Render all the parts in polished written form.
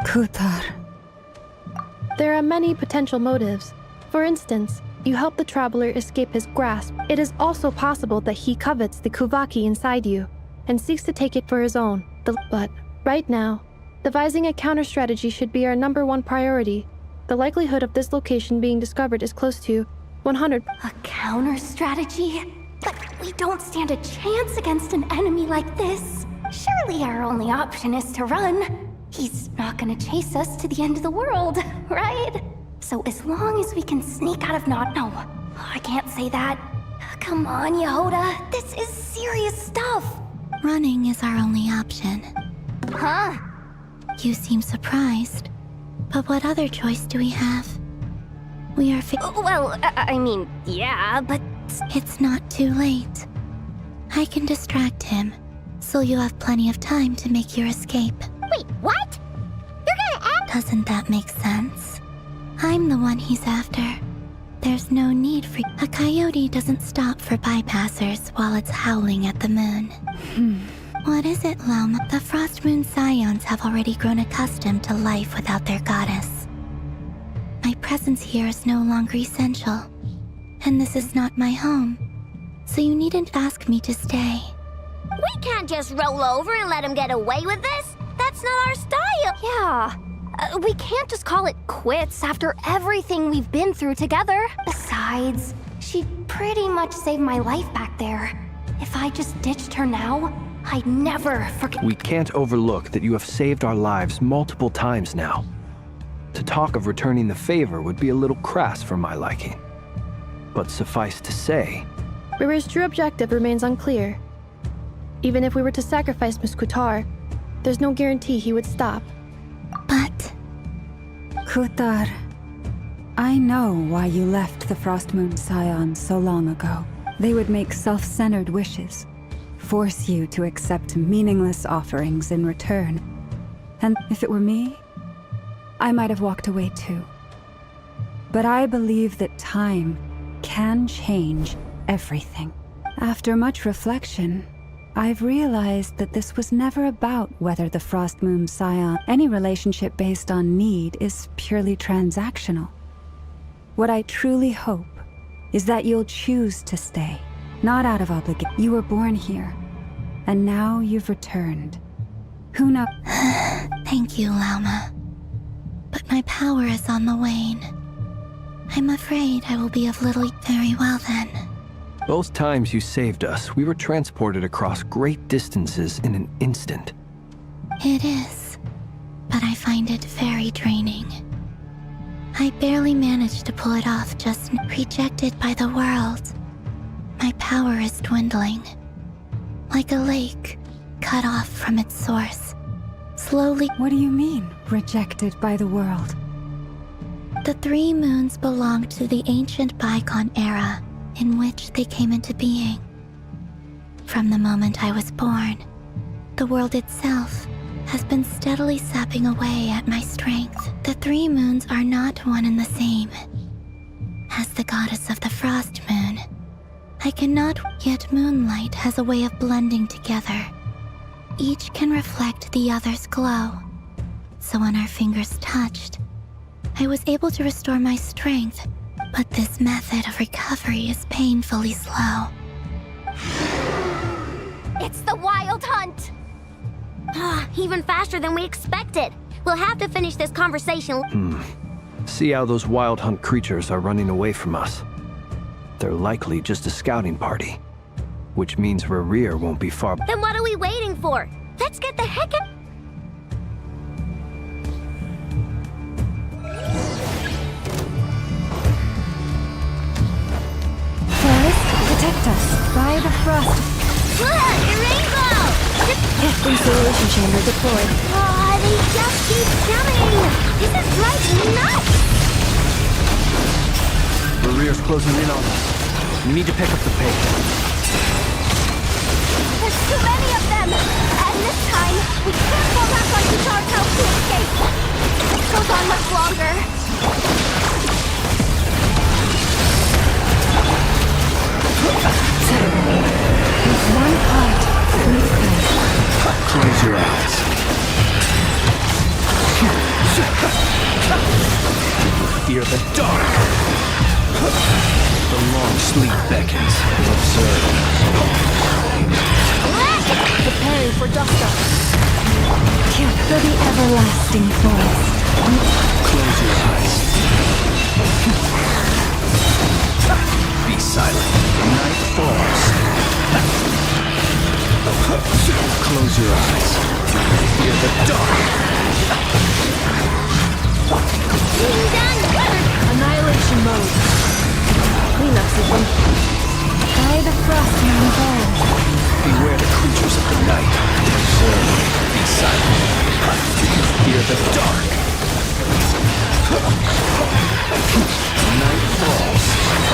Kutar. There are many potential motives. For instance, you help the traveler escape his grasp. It is also possible that he covets the Kuvaki inside you and seeks to take it for his own. But right now, devising a counter-strategy should be our #1 priority. The likelihood of this location being discovered is close to 100. A counter-strategy? But we don't stand a chance against an enemy like this. Surely our only option is to run. He's not gonna chase us to the end of the world, right? So as long as we can sneak out of No, I can't say that. Come on, Yehoda. This is serious stuff. Running is our only option. Huh? You seem surprised. But what other choice do we have? We are Well, I mean, yeah, but... It's not too late. I can distract him, so you have plenty of time to make your escape. Wait, what? You're gonna end? Doesn't that make sense? I'm the one he's after. There's no need for... A coyote doesn't stop for bypassers while it's howling at the moon. What is it, Lum? The Frost Moon Scions have already grown accustomed to life without their goddess. My presence here is no longer essential. And this is not my home. So you needn't ask me to stay. We can't just roll over and let him get away with this. That's not our style. Yeah. We can't just call it quits after everything we've been through together. Besides, she pretty much saved my life back there. If I just ditched her now, I'd never forget. We can't overlook that you have saved our lives multiple times now. To talk of returning the favor would be a little crass for my liking. But suffice to say... River's true objective remains unclear. Even if we were to sacrifice Miss Kutar, there's no guarantee he would stop. But... Kutar, I know why you left the Frost Moon Scions so long ago. They would make self-centered wishes, force you to accept meaningless offerings in return. And if it were me, I might have walked away too. But I believe that time can change everything. After much reflection, I've realized that this was never about whether the Frost Moon Scion... Any relationship based on need is purely transactional. What I truly hope is that you'll choose to stay, not out of obligation. You were born here, and now you've returned. Who knows? Thank you, Lauma. But my power is on the wane. I'm afraid I will be of little... Very well then. Both times you saved us, we were transported across great distances in an instant. It is, but I find it very draining. I barely managed to pull it off just rejected by the world. My power is dwindling. Like a lake, cut off from its source. Slowly... What do you mean, rejected by the world? The 3 moons belonged to the ancient bygone era in which they came into being. From the moment I was born, the world itself has been steadily sapping away at my strength. The 3 moons are not one and the same. As the goddess of the Frost Moon, I cannot, yet moonlight has a way of blending together. Each can reflect the other's glow. So when our fingers touched, I was able to restore my strength, but this method of recovery is painfully slow. It's the Wild Hunt! Even faster than we expected. We'll have to finish this conversation. See how those Wild Hunt creatures are running away from us. They're likely just a scouting party, which means Rerir won't be far. Then what are we waiting for? Let's get the heck out. Forest, protect us by the frost. Look, a rainbow! Insulation chamber deployed. They just keep coming! This is driving me nuts! Rerir's closing in on us. We need to pick up the pace. There's too many of them! And this time, we can't fall back on Kutar's house to escape! It goes on much longer. With one heart, Nodkrai. Close your eyes. Sleep beckons. Observe. Preparing for dust up. For the everlasting forest. Close your eyes. Be silent. Night falls. Close your eyes. Hear the dark. Annihilation mode. Cleanup session. By the frost moon falls. Beware the creatures of the night. Observe. Be silent. Hear the dark. Night falls.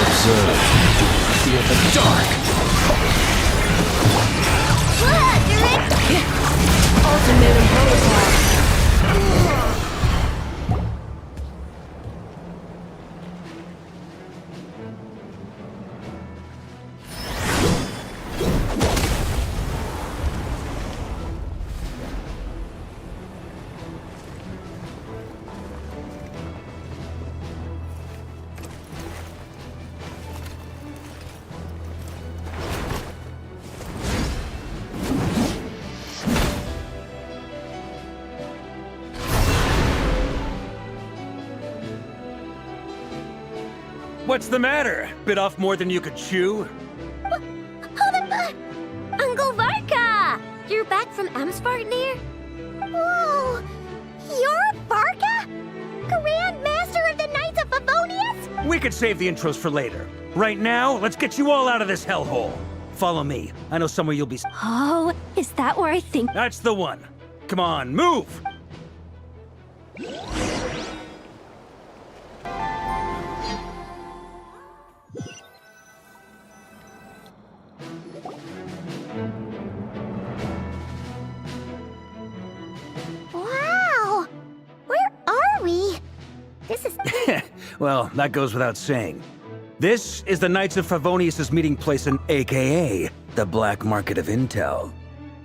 Observe. Hear the dark. Ultimate imposed. What's the matter? Bit off more than you could chew? Uncle Varka! You're back from Amsvartnir? Whoa! You're Varka? Grand Master of the Knights of Favonius? We could save the intros for later. Right now, let's get you all out of this hellhole. Follow me. I know somewhere you'll be... Oh, is that where I think... That's the one. Come on, move! Wow! Where are we? This is... Well, that goes without saying. This is the Knights of Favonius' meeting place in AKA, the Black Market of Intel.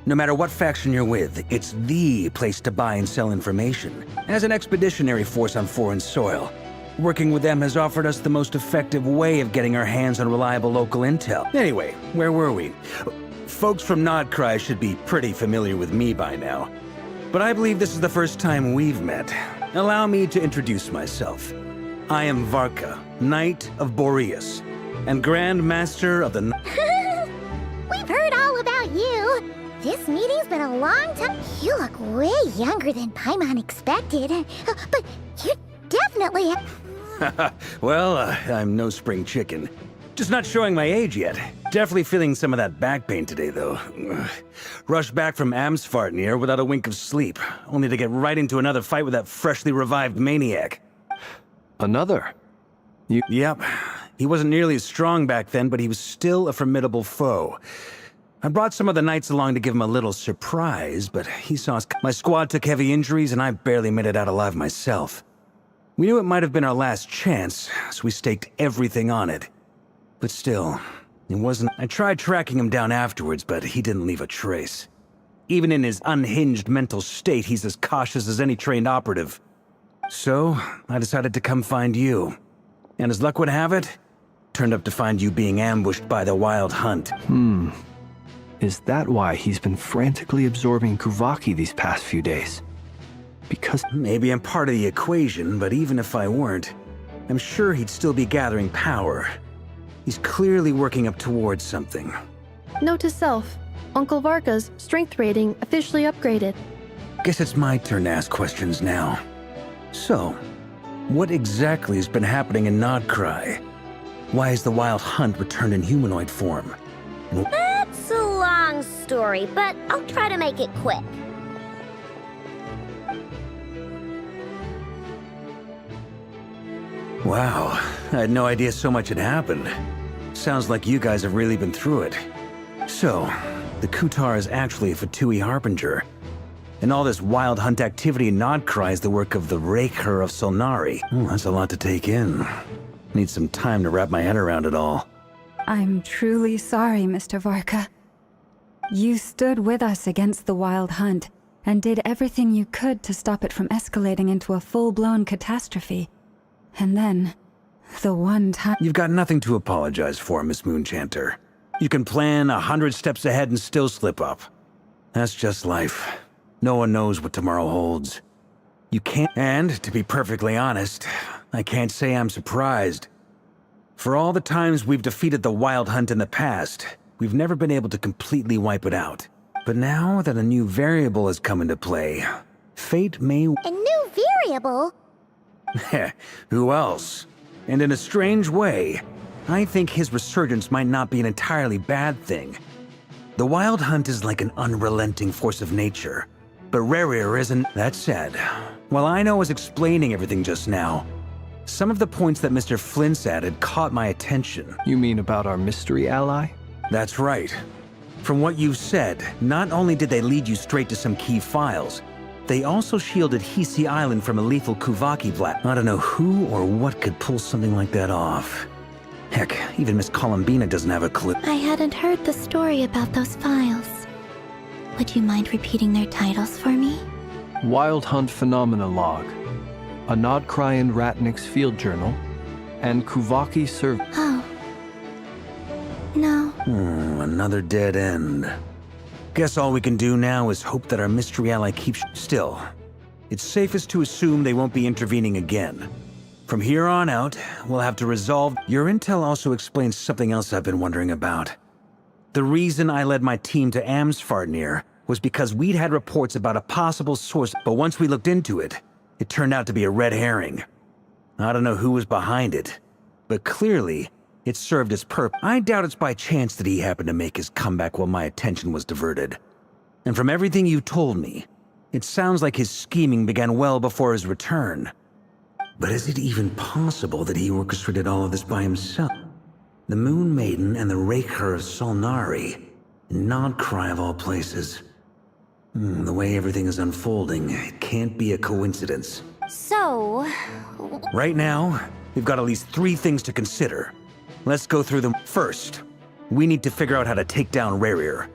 No matter what faction you're with, it's THE place to buy and sell information. As an expeditionary force on foreign soil, working with them has offered us the most effective way of getting our hands on reliable local intel. Anyway, where were we? Folks from Nodkrai should be pretty familiar with me by now. But I believe this is the first time we've met. Allow me to introduce myself. I am Varka, Knight of Boreas, and Grand Master of the... We've heard all about you. This meeting's been a long time. You look way younger than Paimon expected. But you definitely... Well, I'm no spring chicken. Just not showing my age yet. Definitely feeling some of that back pain today, though. Rushed back from Amsvartnir without a wink of sleep, only to get right into another fight with that freshly revived maniac. Another? Yep. He wasn't nearly as strong back then, but he was still a formidable foe. I brought some of the knights along to give him a little surprise, but he saw us. My squad took heavy injuries, and I barely made it out alive myself. We knew it might have been our last chance, so we staked everything on it. But still, it wasn't... I tried tracking him down afterwards, but he didn't leave a trace. Even in his unhinged mental state, he's as cautious as any trained operative. So, I decided to come find you. And as luck would have it, turned up to find you being ambushed by the Wild Hunt. Is that why he's been frantically absorbing Kuvaki these past few days? Because... Maybe I'm part of the equation, but even if I weren't, I'm sure he'd still be gathering power. He's clearly working up towards something. Note to self, Uncle Varka's strength rating officially upgraded. Guess it's my turn to ask questions now. So, what exactly has been happening in Nodkrai? Why is the Wild Hunt returned in humanoid form? That's a long story, but I'll try to make it quick. Wow, I had no idea so much had happened. Sounds like you guys have really been through it. So, the Kutar is actually a Fatui Harbinger. And all this Wild Hunt activity in Nodkrai is the work of the Raker of Solnari. That's a lot to take in. Need some time to wrap my head around it all. I'm truly sorry, Mr. Varka. You stood with us against the Wild Hunt and did everything you could to stop it from escalating into a full-blown catastrophe. And then, The one time. You've got nothing to apologize for, Miss Moonchanter. You can plan 100 steps ahead and still slip up. That's just life. No one knows what tomorrow holds. You can't. And, to be perfectly honest, I can't say I'm surprised. For all the times we've defeated the Wild Hunt in the past, we've never been able to completely wipe it out. But now that a new variable has come into play, fate may... A new variable? Who else? And in a strange way, I think his resurgence might not be an entirely bad thing. The Wild Hunt is like an unrelenting force of nature, but Rerir isn't. That said, while Ino was explaining everything just now, some of the points that Mr. Flint's added caught my attention. You mean about our mystery ally? That's right. From what you've said, not only did they lead you straight to some key files, they also shielded Hisi Island from a lethal Kuvaki blast. I don't know who or what could pull something like that off. Heck, even Miss Columbina doesn't have a clue. I hadn't heard the story about those files. Would you mind repeating their titles for me? Wild Hunt Phenomena Log, a Nodkrai and Ratnik's Field Journal, and Kuvaki Survey. Oh. No. Another dead end. Guess all we can do now is hope that our mystery ally keeps... Still, it's safest to assume they won't be intervening again. From here on out, we'll have to resolve... Your intel also explains something else I've been wondering about. The reason I led my team to Amsfarnir was because we'd had reports about a possible source, but once we looked into it, it turned out to be a red herring. I don't know who was behind it, but clearly, it served its purpose. I doubt it's by chance that he happened to make his comeback while my attention was diverted. And from everything you told me, it sounds like his scheming began well before his return. But is it even possible that he orchestrated all of this by himself? The Moon Maiden and the Raker of Solnari, Nodkrai of all places. The way everything is unfolding, it can't be a coincidence. So... Right now, we've got at least 3 things to consider. Let's go through them. First, we need to figure out how to take down Rerir.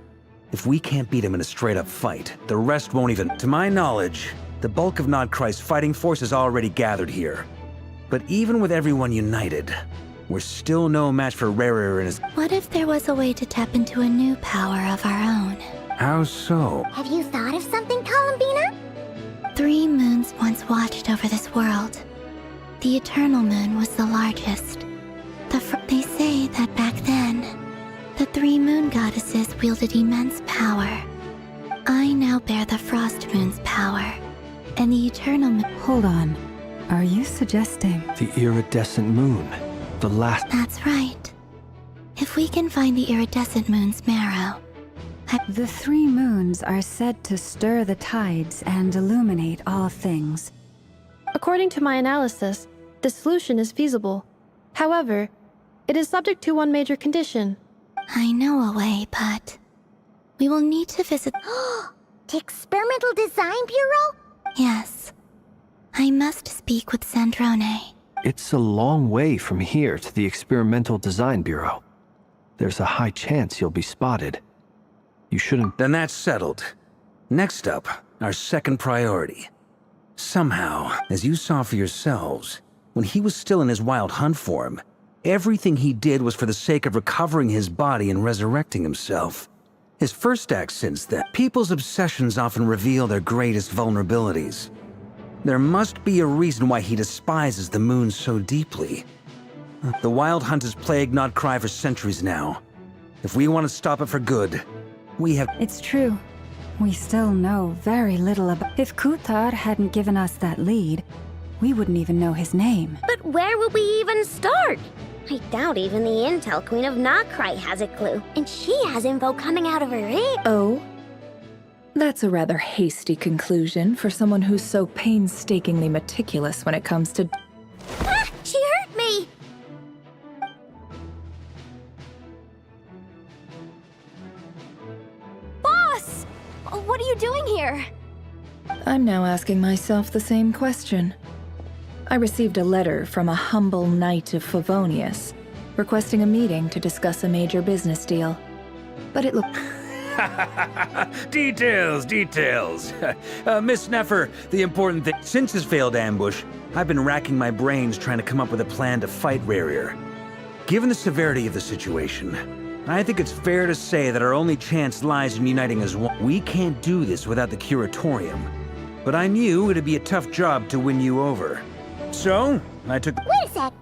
If we can't beat him in a straight-up fight, the rest won't even... To my knowledge, the bulk of Nodkrai's fighting force is already gathered here. But even with everyone united, we're still no match for Rerir and his... What if there was a way to tap into a new power of our own? How so? Have you thought of something, Columbina? 3 moons once watched over this world. The Eternal Moon was the largest. They say that back then, the 3 moon goddesses wielded immense power. I now bear the Frost Moon's power, and the Eternal Moon... Hold on. Are you suggesting... The iridescent moon. The last... That's right. If we can find the iridescent moon's marrow... The 3 moons are said to stir the tides and illuminate all things. According to my analysis, the solution is feasible. However, it is subject to one major condition. I know a way, but... we will need to visit... The Experimental Design Bureau? Yes. I must speak with Sandrone. It's a long way from here to the Experimental Design Bureau. There's a high chance you'll be spotted. You shouldn't... Then that's settled. Next up, our second priority. Somehow, as you saw for yourselves, when he was still in his Wild Hunt form, everything he did was for the sake of recovering his body and resurrecting himself. His first act since then. People's obsessions often reveal their greatest vulnerabilities. There must be a reason why he despises the moon so deeply. The Wild Hunt has plagued Nodkrai for centuries now. If we want to stop it for good, we have... It's true. We still know very little about... If Kuthar hadn't given us that lead, we wouldn't even know his name. But where would we even start? I doubt even the Intel Queen of Nodkrai has a clue. And she has info coming out of her ear. Oh? That's a rather hasty conclusion for someone who's so painstakingly meticulous when it comes to... Ah! She hurt me! Boss! What are you doing here? I'm now asking myself the same question. I received a letter from a humble knight of Favonius, requesting a meeting to discuss a major business deal. But it looked... Details, details. Miss Sneffer, the important thing. Since his failed ambush, I've been racking my brains trying to come up with a plan to fight Rarier. Given the severity of the situation, I think it's fair to say that our only chance lies in uniting as one. We can't do this without the Curatorium. But I knew it'd be a tough job to win you over. So, I took— Wait a sec.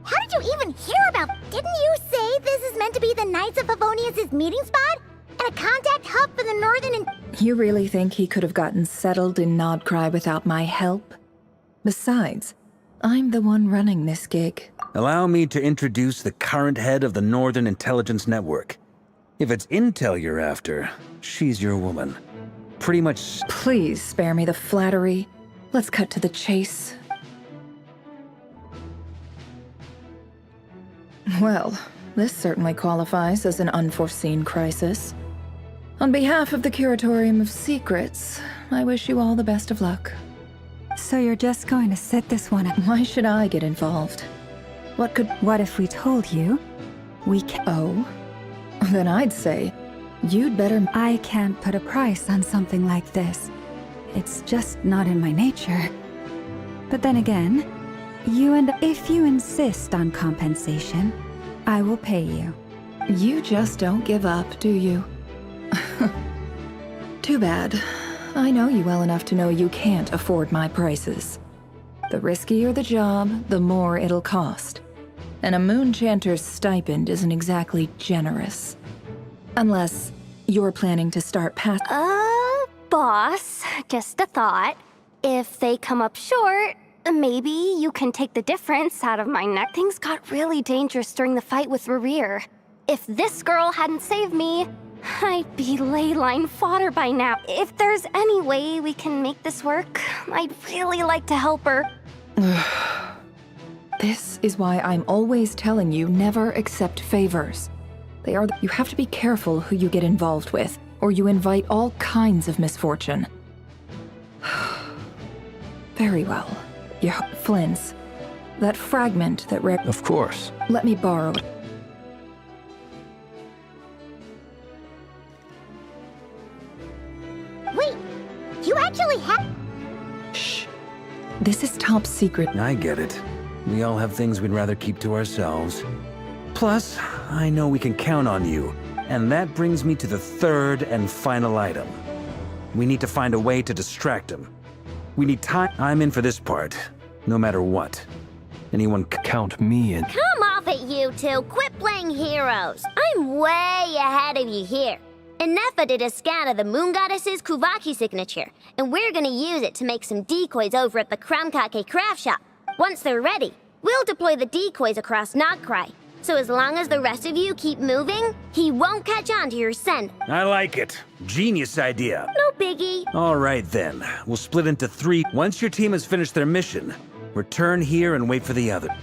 How did you even hear about— Didn't you say this is meant to be the Knights of Favonius' meeting spot? And a contact hub for the Northern and— You really think he could have gotten settled in Nodkrai without my help? Besides, I'm the one running this gig. Allow me to introduce the current head of the Northern Intelligence Network. If it's intel you're after, she's your woman. Pretty much— Please spare me the flattery. Let's cut to the chase. Well, this certainly qualifies as an unforeseen crisis. On behalf of the Curatorium of Secrets, I wish you all the best of luck. So you're just going to sit this one out? Why should I get involved? What if we told you we can— Oh? Then I'd say, you'd better— I can't put a price on something like this. It's just not in my nature. But then again, if you insist on compensation, I will pay you. You just don't give up, do you? Too bad. I know you well enough to know you can't afford my prices. The riskier the job, the more it'll cost. And a Moonchanter's stipend isn't exactly generous. Unless you're planning to start past— Boss, just a thought. If they come up short, maybe you can take the difference out of my neck. Things got really dangerous during the fight with Rarier. If this girl hadn't saved me, I'd be ley line fodder by now. If there's any way we can make this work, I'd really like to help her. This is why I'm always telling you never accept favors. You have to be careful who you get involved with, or you invite all kinds of misfortune. Very well. Flint's. That fragment that Of course. Let me borrow it. Wait, you actually have— Shh. This is top secret. I get it. We all have things we'd rather keep to ourselves. Plus, I know we can count on you. And that brings me to the third and final item. We need to find a way to distract him. We need time. I'm in for this part, no matter what. Anyone Count me in. Come off it, you two. Quit playing heroes. I'm way ahead of you here. Inefa did a scan of the Moon Goddess's Kuvaki signature, and we're gonna use it to make some decoys over at the Kramkake craft shop. Once they're ready, we'll deploy the decoys across Nodkrai. So as long as the rest of you keep moving, he won't catch on to your scent. I like it. Genius idea. No biggie. All right then. We'll split into 3. Once your team has finished their mission, return here and wait for the other.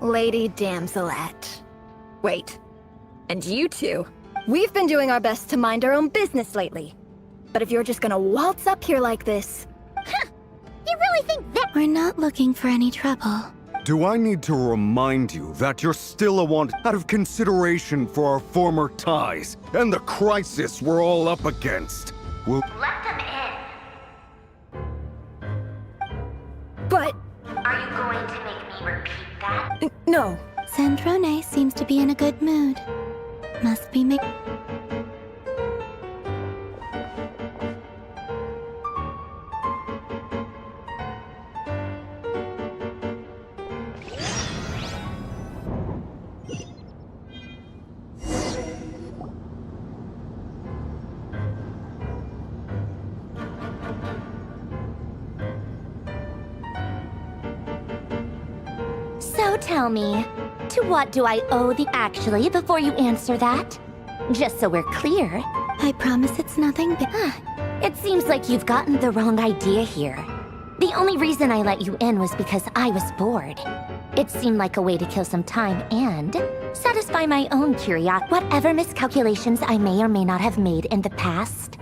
Lady Damselette. Wait. And you two? We've been doing our best to mind our own business lately. But if you're just gonna waltz up here like this... You really think that— We're not looking for any trouble. Do I need to remind you that you're still a want out of consideration for our former ties and the crisis we're all up against? We'll— Let them in. But... Are you going to make me repeat that? No. Sandrone seems to be in a good mood. Must be So tell me, to what do I owe the— Actually, before you answer that, just so we're clear, I promise it's nothing It seems like you've gotten the wrong idea here. The only reason I let you in was because I was bored. It seemed like a way to kill some time and satisfy my own curiosity. Whatever miscalculations I may or may not have made in the past,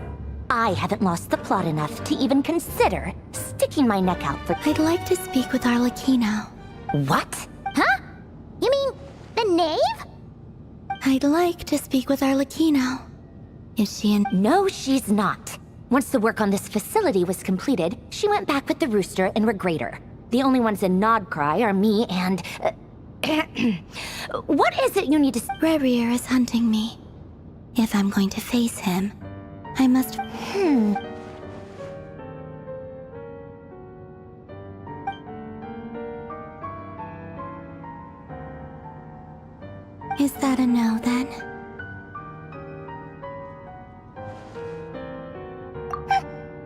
I haven't lost the plot enough to even consider sticking my neck out for— I'd like to speak with Arlecchino. What? Huh? You mean the knave? I'd like to speak with Arlecchino. Is she in— No, she's not. Once the work on this facility was completed, she went back with the Rooster and Regrator. The only ones in Nodkrai are me and— What is it you need to— Rerir is hunting me. If I'm going to face him, I must— Is that a no, then?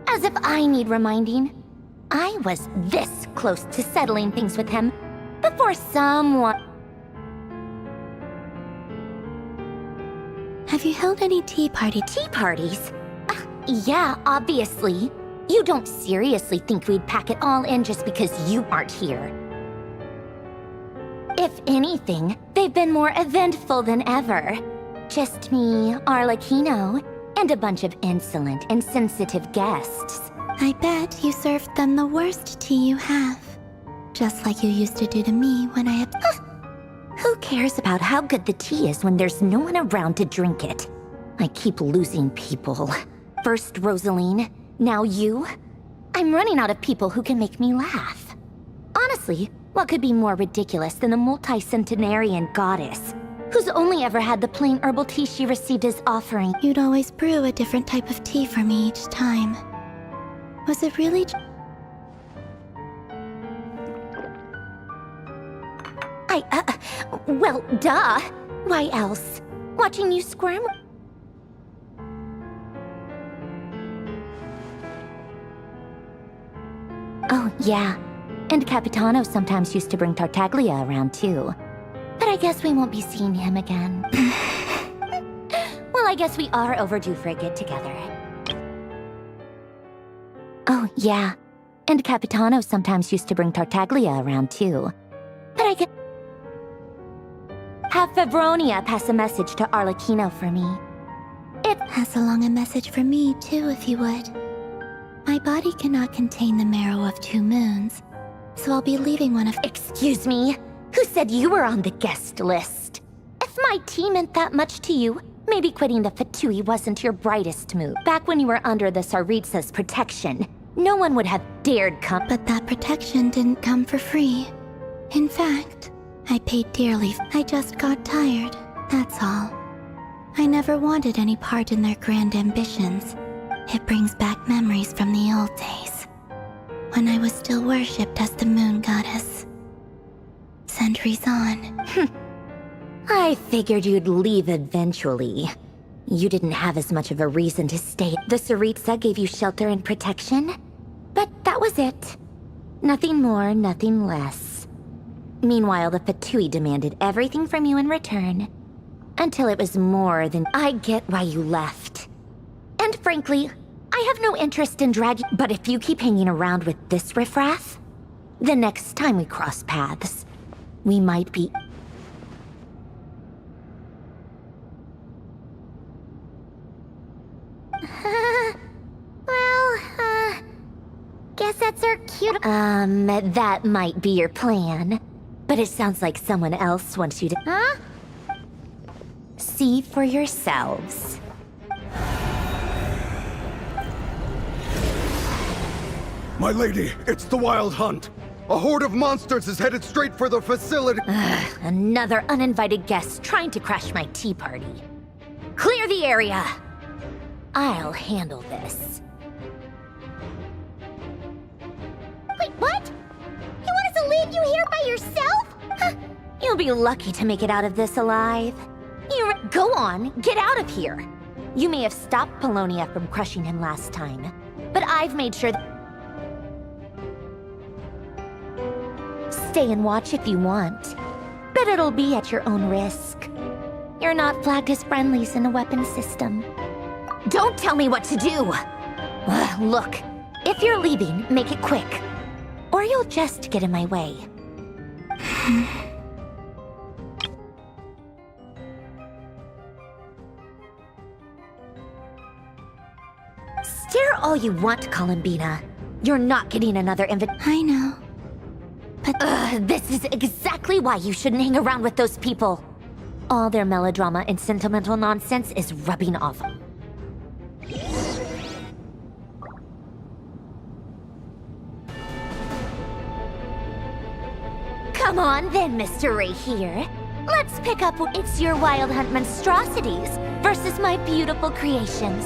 As if I need reminding. I was this close to settling things with him before someone— Have you held any tea party? Tea parties? Yeah, obviously. You don't seriously think we'd pack it all in just because you aren't here. If anything, they've been more eventful than ever. Just me, Arlecchino, and a bunch of insolent and sensitive guests. I bet you served them the worst tea you have. Just like you used to do to me when I had— Who cares about how good the tea is when there's no one around to drink it? I keep losing people. First Rosaline, now you. I'm running out of people who can make me laugh. Honestly, what could be more ridiculous than the multi-centenarian goddess, who's only ever had the plain herbal tea she received as offering? You'd always brew a different type of tea for me each time. Was it really— Well, duh. Why else? Watching you squirm? Oh, yeah. And Capitano sometimes used to bring Tartaglia around, too. But I guess we won't be seeing him again. Well, I guess we are overdue for a get-together. Oh, yeah. And Capitano sometimes used to bring Tartaglia around, too. But I guess— Have Favronia pass a message to Arlecchino for me. Pass along a message for me, too, if you would. My body cannot contain the marrow of 2 moons, so I'll be leaving one of— Excuse me? Who said you were on the guest list? If my tea meant that much to you, maybe quitting the Fatui wasn't your brightest move. Back when you were under the Tsaritsa's protection, no one would have dared come— But that protection didn't come for free. In fact, I paid dearly. I just got tired, that's all. I never wanted any part in their grand ambitions. It brings back memories from the old days, when I was still worshipped as the moon goddess. Centuries on. I figured you'd leave eventually. You didn't have as much of a reason to stay. The Tsaritsa gave you shelter and protection, but that was it. Nothing more, nothing less. Meanwhile, the Fatui demanded everything from you in return, until it was more than— I get why you left. And frankly, I have no interest in dragging— But if you keep hanging around with this riffraff, the next time we cross paths, we might be— Guess that's our cute— that might be your plan. But it sounds like someone else wants you to— Huh? See for yourselves. My lady, it's the Wild Hunt. A horde of monsters is headed straight for the facility. Another uninvited guest trying to crash my tea party. Clear the area! I'll handle this. Wait, what? You want us to leave you here by yourself? Huh, you'll be lucky to make it out of this alive. Go on, get out of here. You may have stopped Polonia from crushing him last time, but I've made sure that— Stay and watch if you want, but it'll be at your own risk. You're not flagged as friendlies in the weapon system. Don't tell me what to do! Look, if you're leaving, make it quick. Or you'll just get in my way. Stare all you want, Columbina. You're not getting another I know. But This is exactly why you shouldn't hang around with those people. All their melodrama and sentimental nonsense is rubbing off. Come on then, Mr. Ray here. Let's pick up It's Your Wild Hunt monstrosities versus my beautiful creations.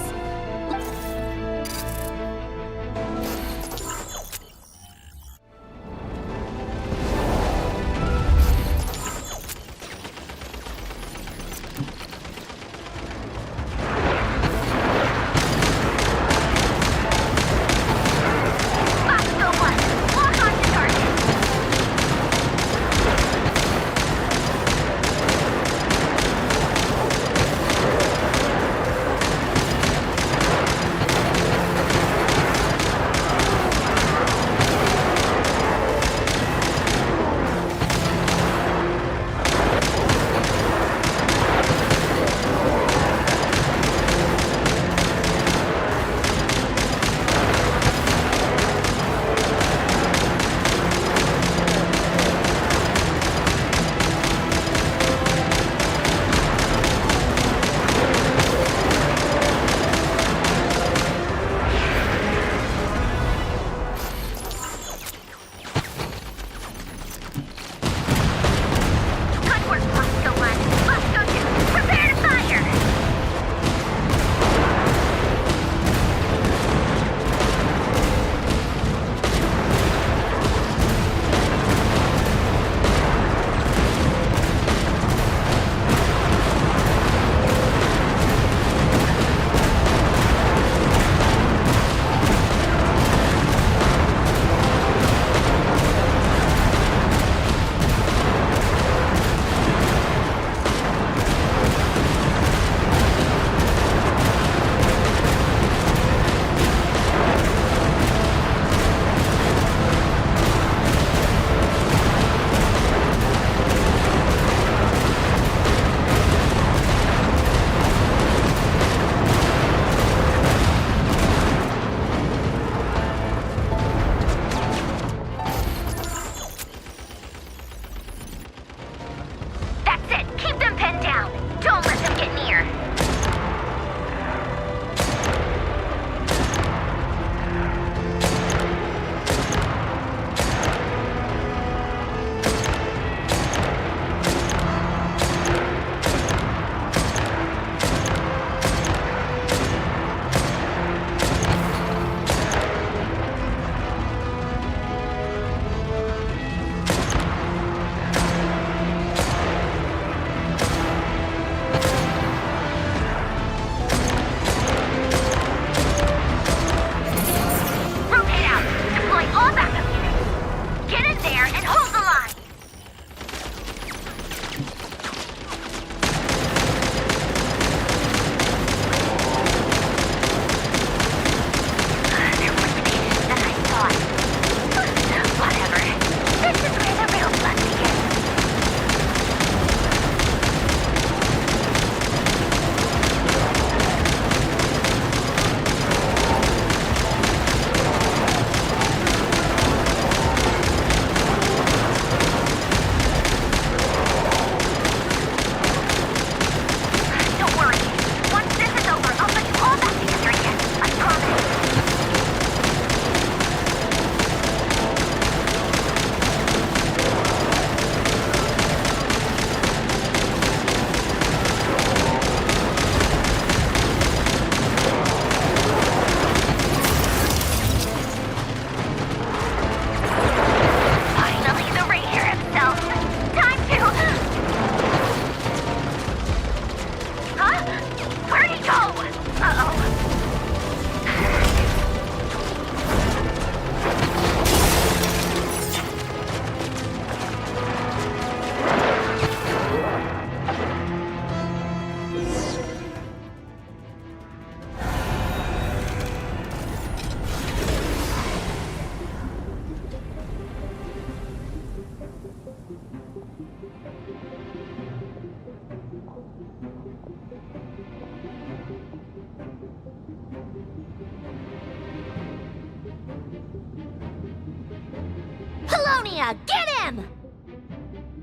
Polonia! Get him!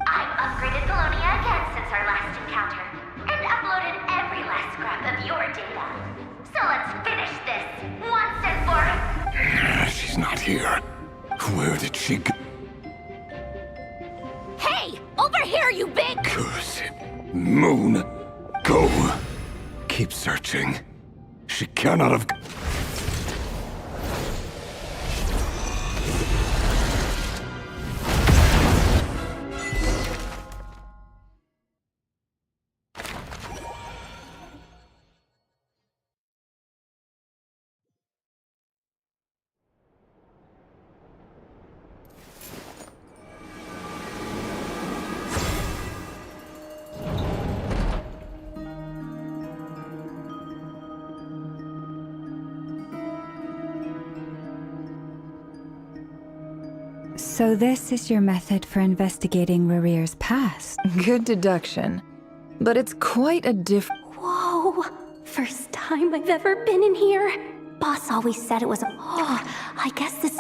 I've upgraded Polonia again since our last encounter, and uploaded every last scrap of your data. So let's finish this, once and for... She's not here. Where did she go? Hey! Over here, you big... Curse it. Moon, go. Keep searching. She cannot have... So this is your method for investigating Rarir's past? Good deduction. But it's quite a Whoa! First time I've ever been in here. Boss always said it was a... Oh, I guess this...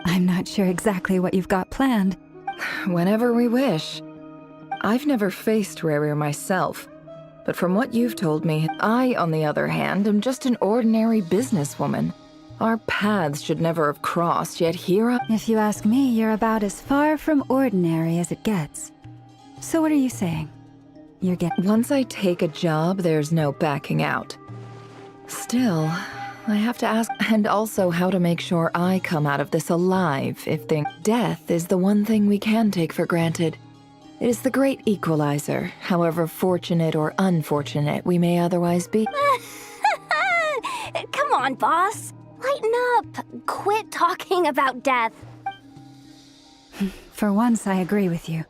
I'm not sure exactly what you've got planned. Whenever we wish. I've never faced Rarir myself, but from what you've told me, I, on the other hand, am just an ordinary businesswoman. Our paths should never have crossed, yet here I... If you ask me, you're about as far from ordinary as it gets. So what are you saying? You're getting... Once I take a job, there's no backing out. Still, I have to ask, and also how to make sure I come out of this alive if death is the one thing we can take for granted. It is the great equalizer, however fortunate or unfortunate we may otherwise be. Come on, boss. Lighten up. Quit talking about death. For once, I agree with you.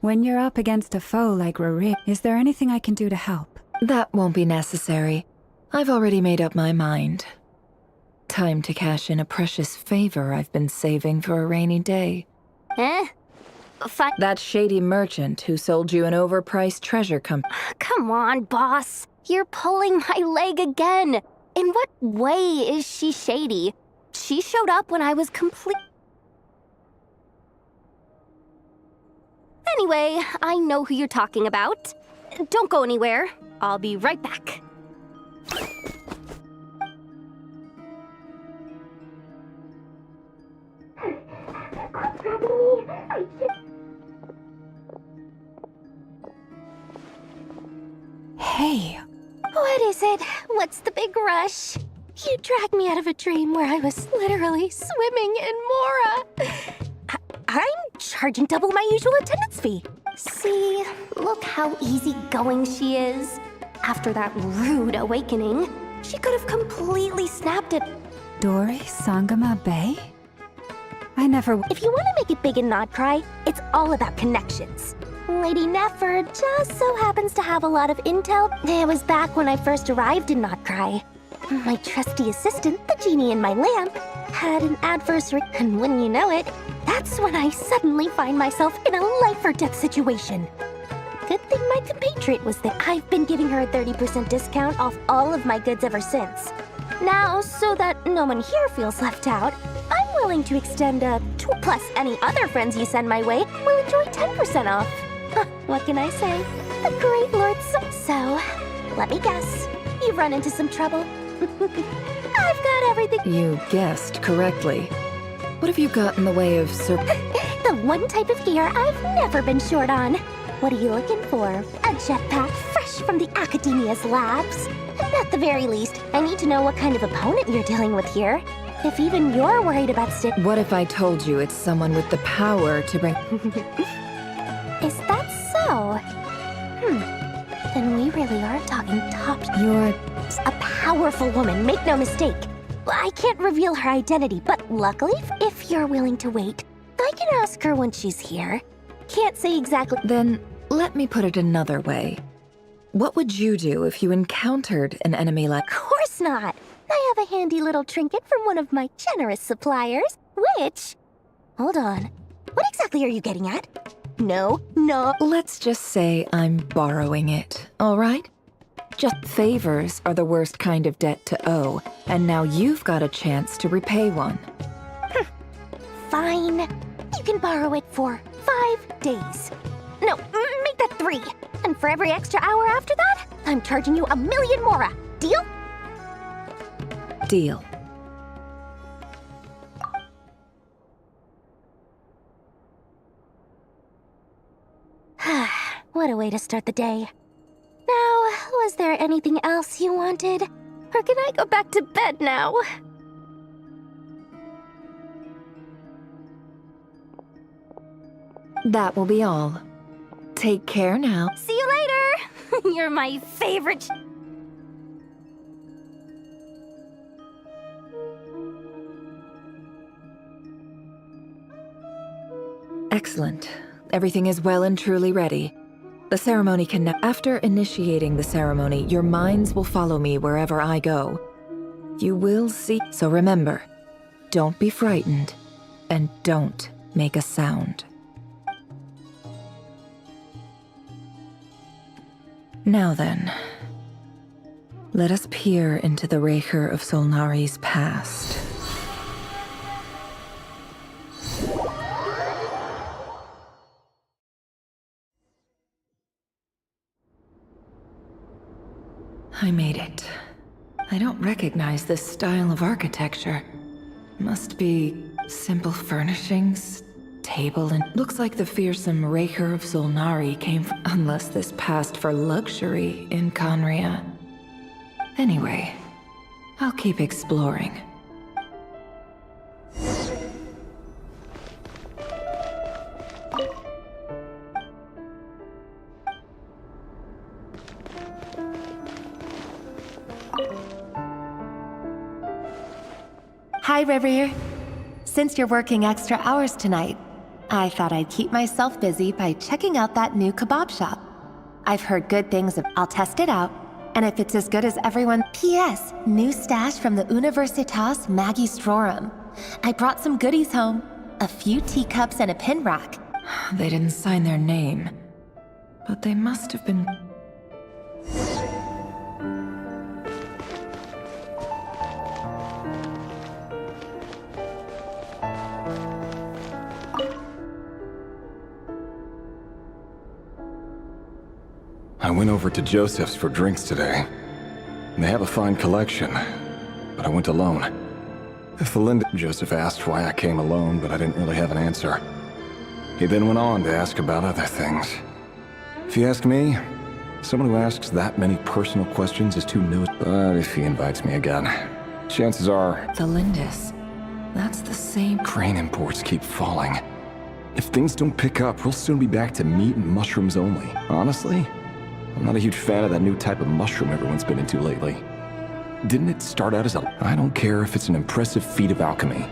When you're up against a foe like Rarir, is there anything I can do to help? That won't be necessary. I've already made up my mind. Time to cash in a precious favor I've been saving for a rainy day. That shady merchant who sold you an overpriced treasure Come on, boss. You're pulling my leg again. In what way is she shady? She showed up when I was complete... Anyway, I know who you're talking about. Don't go anywhere. I'll be right back. Hey, What is it? What's the big rush? You dragged me out of a dream where I was literally swimming in Mora. I'm charging double my usual attendance fee. See, look how easygoing she is. After that rude awakening, she could have completely snapped it. Dori Sangama Bay? I never... If you want to make it big in Nodkrai, it's all about connections. Lady Nefer just so happens to have a lot of intel. It was back when I first arrived in Nodkrai. My trusty assistant, the genie in my lamp, had an adversary, and wouldn't you know it, that's when I suddenly find myself in a life-or-death situation. Good thing my compatriot was there. I've been giving her a 30% discount off all of my goods ever since. Now, so that no one here feels left out, I'm willing to extend plus any other friends you send my way will enjoy 10% off. What can I say? The great Lord So, let me guess. You've run into some trouble. I've got everything. You guessed correctly. What have you got in the way of The one type of gear I've never been short on. What are you looking for? A jetpack fresh from the Academia's labs? At the very least, I need to know what kind of opponent you're dealing with here. If even you're worried about What if I told you it's someone with the power to bring... Is that so? Then we really are talking top... You're... A powerful woman, make no mistake. I can't reveal her identity, but luckily, if you're willing to wait, I can ask her when she's here. Can't say exactly... Then, let me put it another way. What would you do if you encountered an enemy like... Of course not! I have a handy little trinket from one of my generous suppliers, which... Hold on. What exactly are you getting at? No. Let's just say I'm borrowing it, all right? Just favors are the worst kind of debt to owe, and now you've got a chance to repay one. fine. You can borrow it for 5 days. No, make that 3. And for every extra hour after that, I'm charging you 1,000,000 mora. Deal? Deal. What a way to start the day. Now, was there anything else you wanted? Or can I go back to bed now? That will be all. Take care now. See you later! You're my favorite. Excellent. Everything is well and truly ready. The ceremony can now— After initiating the ceremony, your minds will follow me wherever I go. You will see— So remember, don't be frightened, and don't make a sound. Now then, let us peer into the Raker of Solnari's past. I made it. I don't recognize this style of architecture. Must be simple furnishings, table, and looks like the fearsome Raker of Solnari came from— unless this passed for luxury in Conria. Anyway, I'll keep exploring. Hi, River. Since you're working extra hours tonight, I thought I'd keep myself busy by checking out that new kebab shop. I've heard good things I'll test it out, and if it's as good as everyone— P.S. New stash from the Universitas Magistrorum. I brought some goodies home. A few teacups and a pin rack. They didn't sign their name, but they must have been— I went over to Joseph's for drinks today. They have a fine collection, but I went alone. Joseph asked why I came alone, but I didn't really have an answer. He then went on to ask about other things. If you ask me, someone who asks that many personal questions is too new. But if he invites me again, chances are— The Lindis. That's the same— Crane imports keep falling. If things don't pick up, we'll soon be back to meat and mushrooms only. Honestly, I'm not a huge fan of that new type of mushroom everyone's been into lately. Didn't it start out as a— I don't care if it's an impressive feat of alchemy.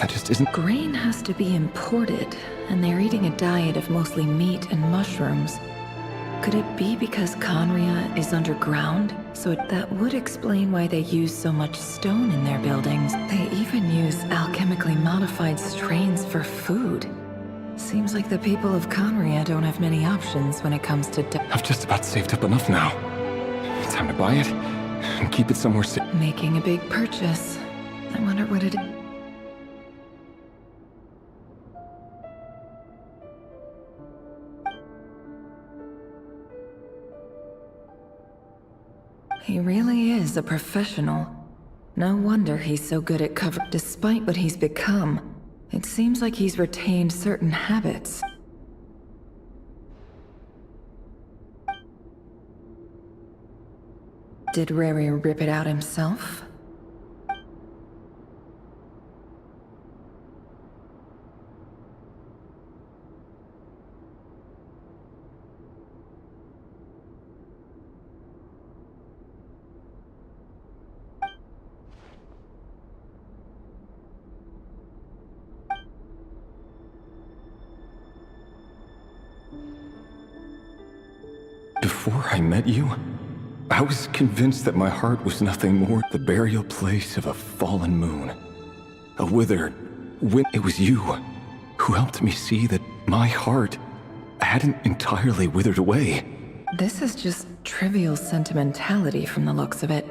That just isn't— Grain has to be imported, and they're eating a diet of mostly meat and mushrooms. Could it be because Conria is underground? So that would explain why they use so much stone in their buildings. They even use alchemically modified strains for food. Seems like the people of Conria don't have many options when it comes to I've just about saved up enough now. Time to buy it and keep it somewhere safe. making a big purchase. I wonder what it is. He really is a professional. No wonder he's so good at cover. Despite what he's become, it seems like he's retained certain habits. Did Rary rip it out himself? Before I met you, I was convinced that my heart was nothing more the burial place of a fallen moon. A withered wind. It was you who helped me see that my heart hadn't entirely withered away. This is just trivial sentimentality from the looks of it.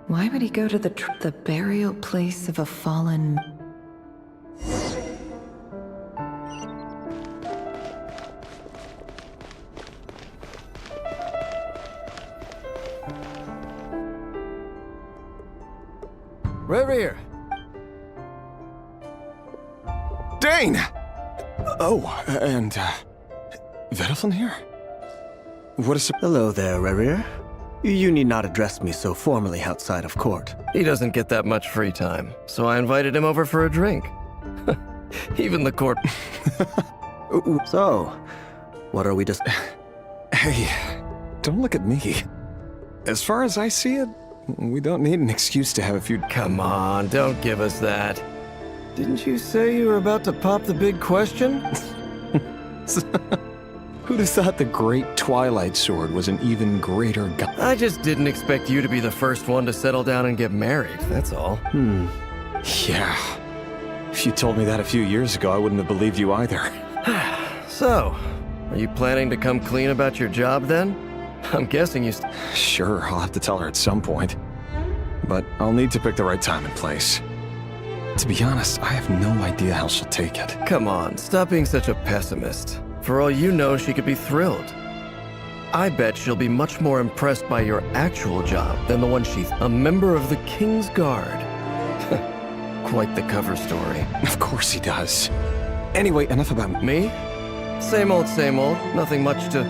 Why would he go to the burial place of a fallen... Rerir! Dane! Oh, and, Vediflin here? What is... Hello there, Rerir. You need not address me so formally outside of court. He doesn't get that much free time, so I invited him over for a drink. Even the court... So, what are we just... Hey, don't look at me. As far as I see it, we don't need an excuse to have a few... Come on, don't give us that. Didn't you say you were about to pop the big question? Who'd have thought the Great Twilight Sword was an even greater god? I just didn't expect you to be the first one to settle down and get married, that's all. Yeah. If you told me that a few years ago, I wouldn't have believed you either. So, are you planning to come clean about your job then? I'm guessing you... Sure, I'll have to tell her at some point. But I'll need to pick the right time and place. To be honest, I have no idea how she'll take it. Come on, stop being such a pessimist. For all you know, she could be thrilled. I bet she'll be much more impressed by your actual job than the one she's a member of the King's Guard. Quite the cover story. Of course he does. Anyway, enough about me. Same old, nothing much to...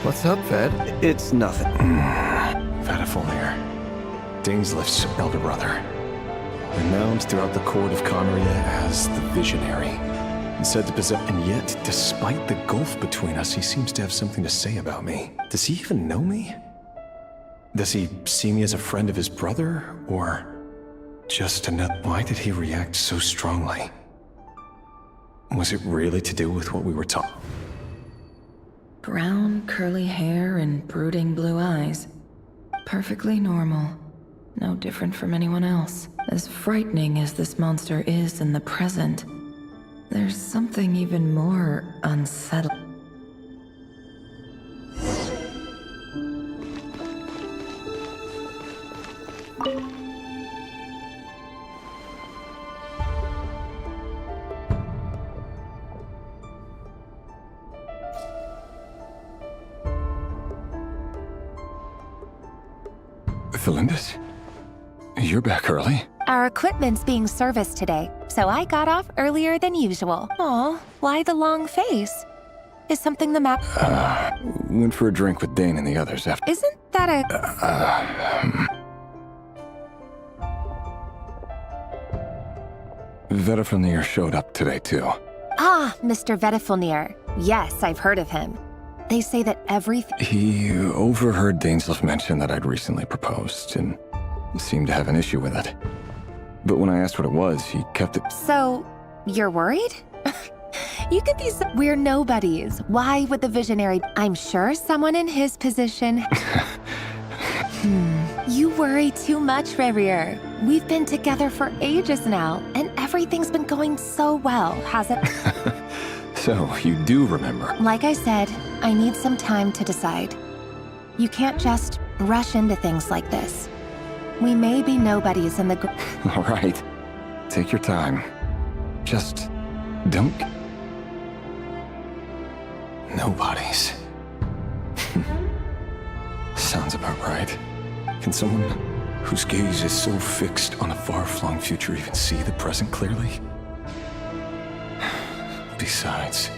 What's up, Ved? It's nothing. Vediflin, Dainsleif's elder brother. Renowned throughout the court of Conria as the Visionary. And said to possess... And yet, despite the gulf between us, he seems to have something to say about me. Does he even know me? Does he see me as a friend of his brother? Or just another... Why did he react so strongly? Was it really to do with what we were taught? Brown, curly hair and brooding blue eyes. Perfectly normal. No different from anyone else. As frightening as this monster is in the present, there's something even more unsettling. Felindis? You're back early. Our equipment's being serviced today, so I got off earlier than usual. Aw, why the long face? Is something the map? Went for a drink with Dane and the others after. Isn't that a... Vediflin showed up today, too. Ah, Mr. Vediflin. Yes, I've heard of him. They say that everything... He overheard Dainsleif mention that I'd recently proposed, and seemed to have an issue with it. But when I asked what it was, he kept it... So, you're worried? You could be we're nobodies. Why would the Visionary... I'm sure someone in his position... You worry too much, Rerir. We've been together for ages now, and everything's been going so well, hasn't... So, you do remember? Like I said, I need some time to decide. You can't just rush into things like this. We may be nobodies in the... All right. Take your time. Just don't... Nobodies. Sounds about right. Can someone whose gaze is so fixed on a far-flung future even see the present clearly? Besides,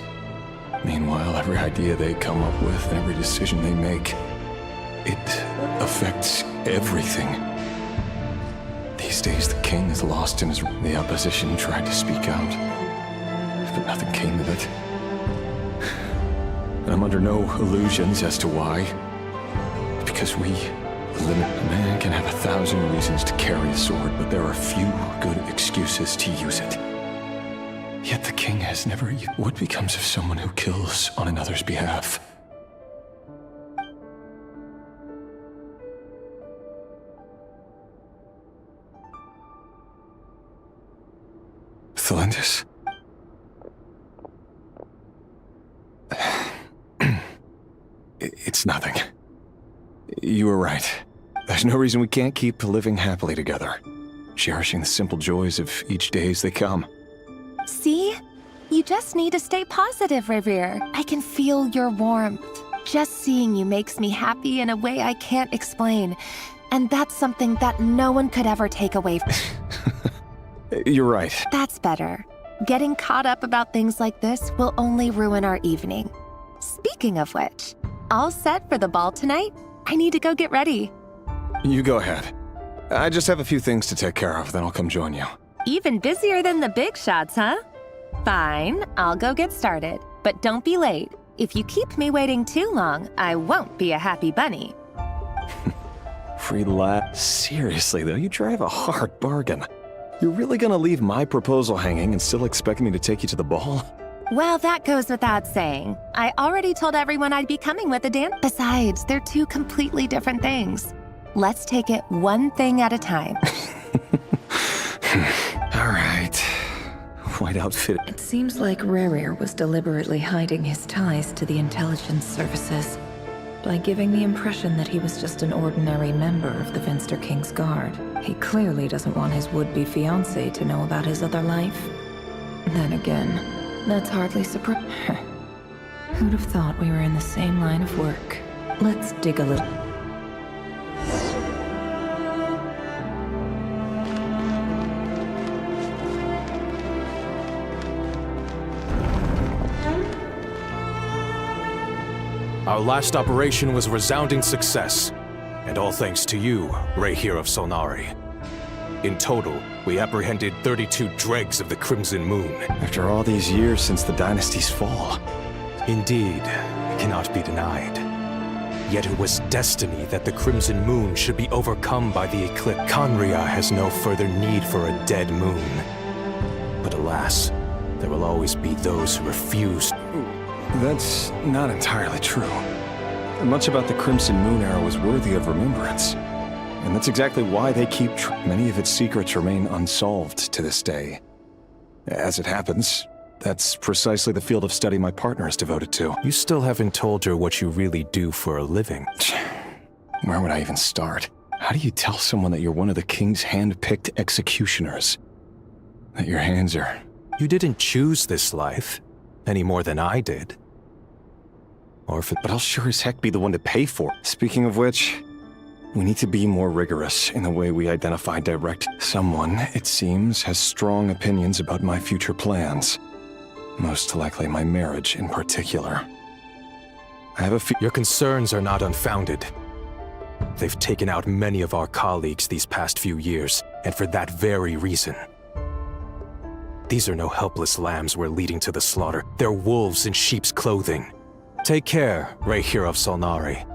meanwhile, every idea they come up with, every decision they make, it affects everything. These days, the king is lost in his... The opposition tried to speak out, but nothing came of it. And I'm under no illusions as to why. Because we... A man can have 1,000 reasons to carry a sword, but there are few good excuses to use it. Yet the king has never... What becomes of someone who kills on another's behalf? Felindis? It's nothing. You were right. There's no reason we can't keep living happily together, cherishing the simple joys of each day as they come. See? You just need to stay positive, Rerir. I can feel your warmth. Just seeing you makes me happy in a way I can't explain. And that's something that no one could ever take away from You're right. That's better. Getting caught up about things like this will only ruin our evening. Speaking of which, all set for the ball tonight? I need to go get ready. You go ahead. I just have a few things to take care of, then I'll come join you. Even busier than the big shots, huh? Fine, I'll go get started. But don't be late. If you keep me waiting too long, I won't be a happy bunny. Seriously, though, you drive a hard bargain. You're really gonna leave my proposal hanging and still expect me to take you to the ball? Well, that goes without saying. I already told everyone I'd be coming with a dance. Besides, they're two completely different things. Let's take it one thing at a time. All right. White outfit. It seems like Rerir was deliberately hiding his ties to the intelligence services by giving the impression that he was just an ordinary member of the Finster King's Guard. He clearly doesn't want his would-be fiancé to know about his other life. Then again, that's hardly surprising. Who'd have thought we were in the same line of work? Let's dig a little. Our last operation was a resounding success, and all thanks to you, Rayhir of Solnari. In total, we apprehended 32 dregs of the Crimson Moon. After all these years since the dynasty's fall. Indeed, it cannot be denied. Yet it was destiny that the Crimson Moon should be overcome by the eclipse. Khaenri'ah has no further need for a dead moon. But alas, there will always be those who refuse. That's not entirely true. Much about the Crimson Moon era was worthy of remembrance. And that's exactly why they keep many of its secrets remain unsolved to this day. As it happens, that's precisely the field of study my partner is devoted to. You still haven't told her what you really do for a living. Where would I even start? How do you tell someone that you're one of the king's hand-picked executioners? That your hands are... You didn't choose this life, any more than I did. But I'll sure as heck be the one to pay for it. Speaking of which, we need to be more rigorous in the way we identify direct. Someone, it seems, has strong opinions about my future plans. Most likely my marriage in particular. I have a few... Your concerns are not unfounded. They've taken out many of our colleagues these past few years, and for that very reason. These are no helpless lambs we're leading to the slaughter. They're wolves in sheep's clothing. Take care, Rayhir of Solnari.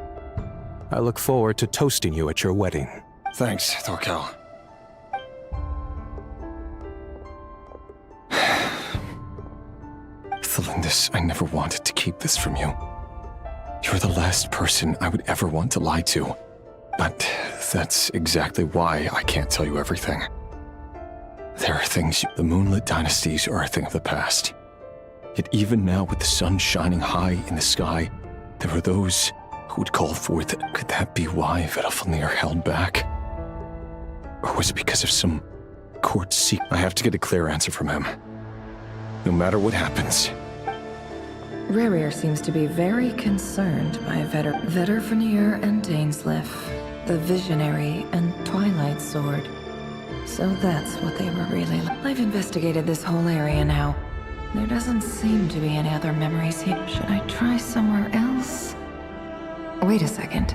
I look forward to toasting you at your wedding. Thanks, Thorkel. Thelindis, I never wanted to keep this from you. You're the last person I would ever want to lie to. But that's exactly why I can't tell you everything. There are things the moonlit dynasties are a thing of the past. Yet even now, with the sun shining high in the sky, there are those who would call forth. Could that be why Vedalfnir held back? Or was it because of some court secret? I have to get a clear answer from him. No matter what happens. Rerir seems to be very concerned by Vedalfnir and Dainsleif, the Visionary and Twilight Sword. So that's what they were really like. I've investigated this whole area now. There doesn't seem to be any other memories here. Should I try somewhere else? Wait a second.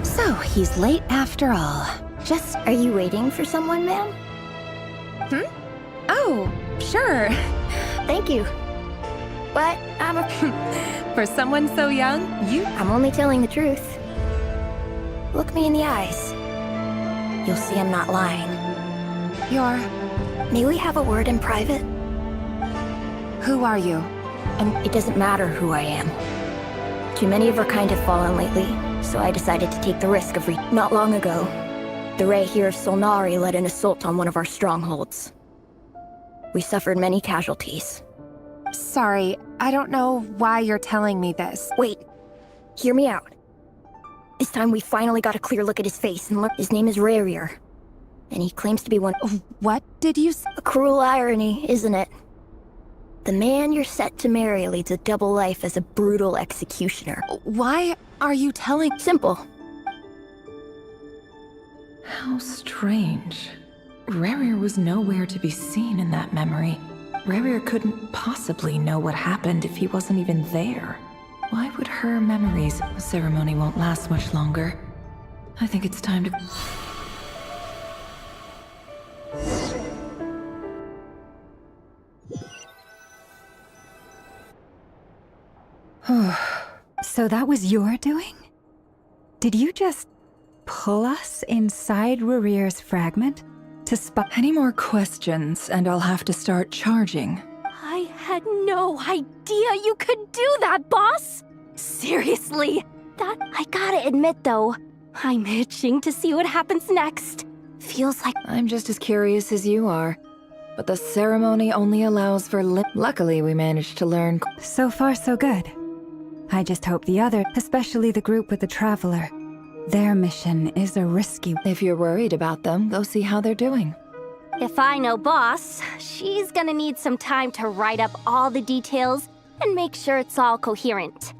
So, he's late after all. Just, are you waiting for someone, ma'am? Oh, sure. Thank you. But For someone so young, I'm only telling the truth. Look me in the eyes. You'll see I'm not lying. May we have a word in private? Who are you? And it doesn't matter who I am. Too many of our kind have fallen lately, so I decided to take the risk of Not long ago, the Rayhir of Solnari led an assault on one of our strongholds. We suffered many casualties. Sorry, I don't know why you're telling me this. Wait, hear me out. This time we finally got a clear look at his face, and look, his name is Rayhir. and he claims to be one. What did you say? A cruel irony, isn't it? The man you're set to marry leads a double life as a brutal executioner. Why are you telling? Simple. How strange. Rerir was nowhere to be seen in that memory. Rerir couldn't possibly know what happened if he wasn't even there. Why would her memories... The ceremony won't last much longer. I think it's time to... So that was your doing? Did you just pull us inside Rerir's fragment to spy? Any more questions, and I'll have to start charging. I had no idea you could do that, boss! Seriously! That, I gotta admit though, I'm itching to see what happens next. Feels like... I'm just as curious as you are. But the ceremony only allows for Luckily, we managed to learn... So far, so good. I just hope the other, especially the group with the Traveler, their mission is a risky... If you're worried about them, go see how they're doing. If I know boss, she's gonna need some time to write up all the details and make sure it's all coherent.